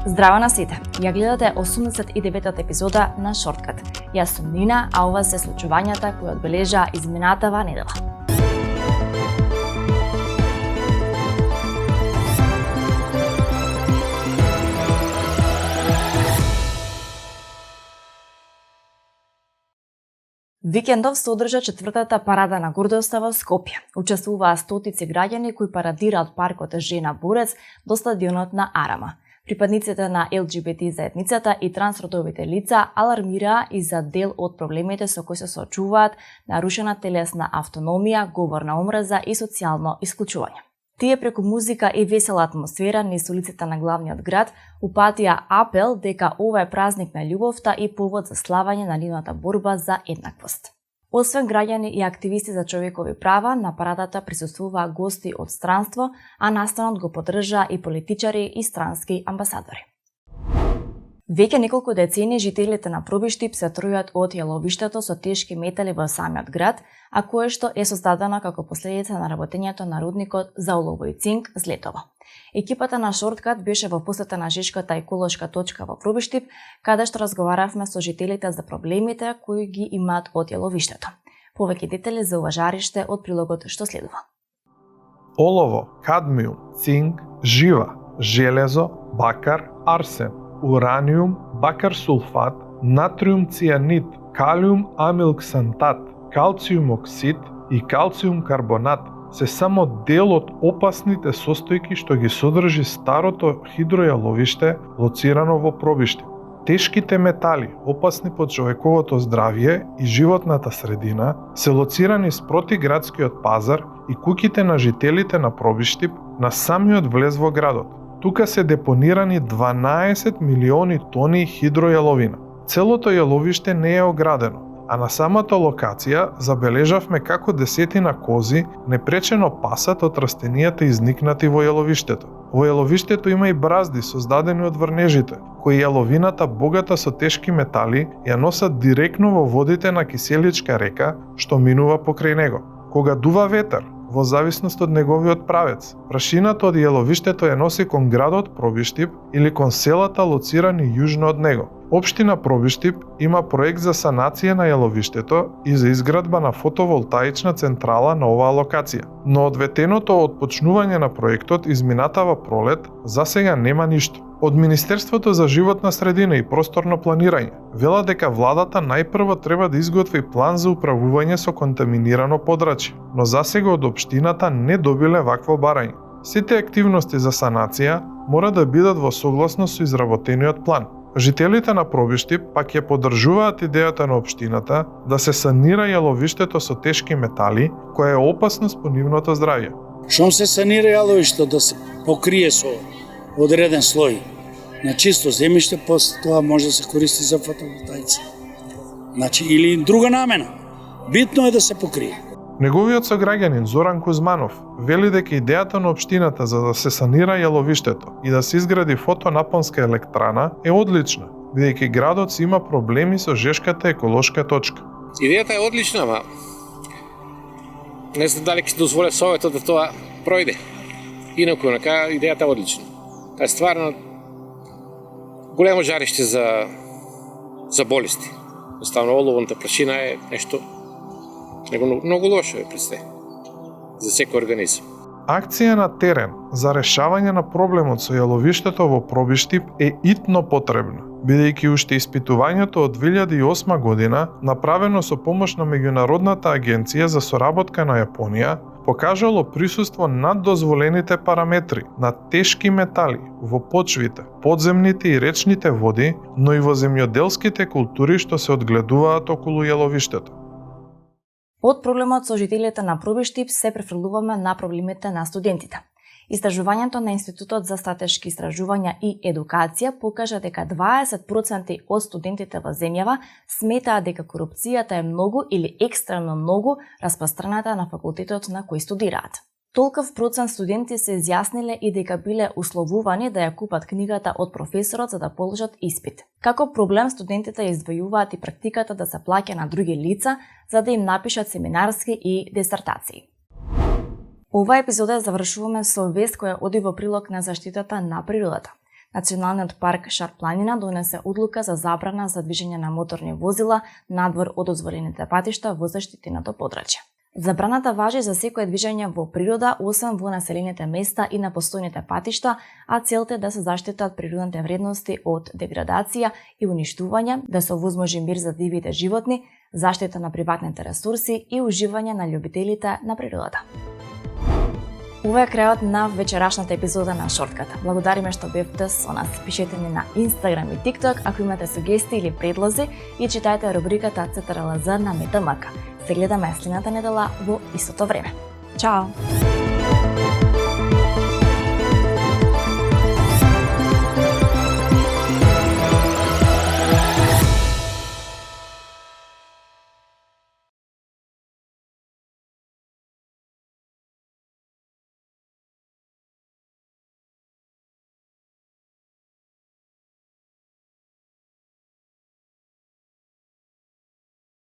Здраво на сите! Ја гледате 89-та епизода на Шорткат. Јас сум Нина, а ова се случувањата кои одбележаа изминатава недела. Викендов се одржа четвртата парада на гордоста во Скопје. Учествуваа стотици граѓани кои парадираат паркот Жена Борец до стадионот на Арама. Припадниците на ЛГБТ заедницата и трансродовите лица алармираа и за дел од проблемите со кои се соочуваат: нарушена телесна автономија, говор на омраза и социјално исклучување. Тие преку музика и весела атмосфера низ улиците на главниот град упатија апел дека ова е празник на љубовта и повод за славање на нивната борба за еднаквост. Освен граѓани и активисти за човекови права, на парадата присуствуваа гости од странство, а настанот го поддржаа и политичари и странски амбасадори. Веќе неколку децени жителите на Пробиштип се трујат од јаловиштето со тешки метали во самиот град, а кое што е создадено како последица на работењето на рудникот за олово и цинк Злетово. Екипата на Шорткат беше во посета на Жишката еколошка точка во Пробиштип, каде што разговаравме со жителите за проблемите кои ги имаат од јаловиштето. Повеќе детали за ова жариште од прилогот што следува. Олово, кадмиум, цинк, жива, железо, бакар, арсен, ураниум, бакар сулфат, натриум цианид, калиум амилксантат, калциум оксид и калциум карбонат се само дел од опасните состојки што ги содржи старото хидројаловиште лоцирано во Пробиштип. Тешките метали, опасни по човековото здравје и животната средина, се лоцирани спроти градскиот пазар и куќите на жителите на Пробиштип на самиот влез во градот. Тука се депонирани 12 милиони тони хидројаловина. Целото јаловиште не е оградено, а на самата локација забележавме како десетина кози непречено пасат од растенијата изникнати во јаловиштето. Во јаловиштето има и бразди создадени од врнежите, кои јаловината богата со тешки метали ја носат директно во водите на киселичка река што минува покрај него. Кога дува ветер, во зависност од неговиот правец, прашината од јаловиштето ја носи кон градот Пробиштип или кон селата лоцирани јужно од него. Општина Пробиштип има проект за санација на јаловиштето и за изградба на фотоволтаична централа на оваа локација. Но од ветеното отпочнување на проектот изминатава пролет засега нема ништо. Од Министерството за животна средина и просторно планирање велат дека владата најпрво треба да изготви план за управување со контаминирано подрачје, но засега од општината не добиле вакво барање. Сите активности за санација мора да бидат во согласност со изработениот план. Жителите на Пробиштип пак ја поддржуваат идејата на општината да се санира јаловиштето со тешки метали, која е опасност по нивното здравје. Шом се санира јаловиштето да се покрие со одреден слој на чисто земјиште, после тоа може да се користи за фотоволтаици. Значи, или друга намена. Битно е да се покрие. Неговиот сограѓанин Зоран Кузманов вели дека идејата на општината за да се санира јаловиштето и да се изгради фотонапонска електрана е одлична, бидејќи градот си има проблеми со Жешката еколошка точка. Идејата е одлична, ама не знам дали ќе дозволе Советот да тоа пројде. Инаку, идејата е одлична. Тоа е стварно големо жариште за болести. Jednostavno, оловната прашина е нешто многу лошо е пред за секој организм. Акција на терен за решавање на проблемот со јаловиштето во Пробиштип е итно потребна, бидејќи уште испитувањето од 2008 година, направено со помош на Меѓународната агенција за соработка на Јапонија, покажало присуство над дозволените параметри на тешки метали во почвите, подземните и речните води, но и во земјоделските култури што се одгледуваат околу јаловиштето. Од проблемот со жителите на Пробиштип се префрлуваме на проблемите на студентите. Истражувањето на Институтот за стратешки истражувања и едукација покажа дека 20% од студентите во земјава сметаат дека корупцијата е многу или екстремно многу распространата на факултетот на кој студираат. Толков процент студенти се изјасниле и дека биле условувани да ја купат книгата од професорот за да положат испит. Како проблем студентите издвојуваат и практиката да се плаќа на други лица за да им напишат семинарски и дисертации. Ова епизода завршуваме со вест која оди во прилог на заштитата на природата. Националниот парк Шар-планина донесе одлука за забрана за движење на моторни возила надвор од дозволените патишта во заштитеното подрачје. Забраната важи за секое движење во природа, освен во населените места и на постојните патишта, а целта е да се заштитат природните вредности од деградација и уништување, да се овозможи мир за дивите животни, заштита на приватните ресурси и уживање на љубителите на природата. Ова е крајот на вечерашната епизода на Шортката. Благодариме што бевте со нас. Пишете ни на Instagram и TikTok ако имате сугестии или предлози и читајте рубриката ЦТРЛЗ на МТМК. Се гледаме следната недела во истото време. Чао!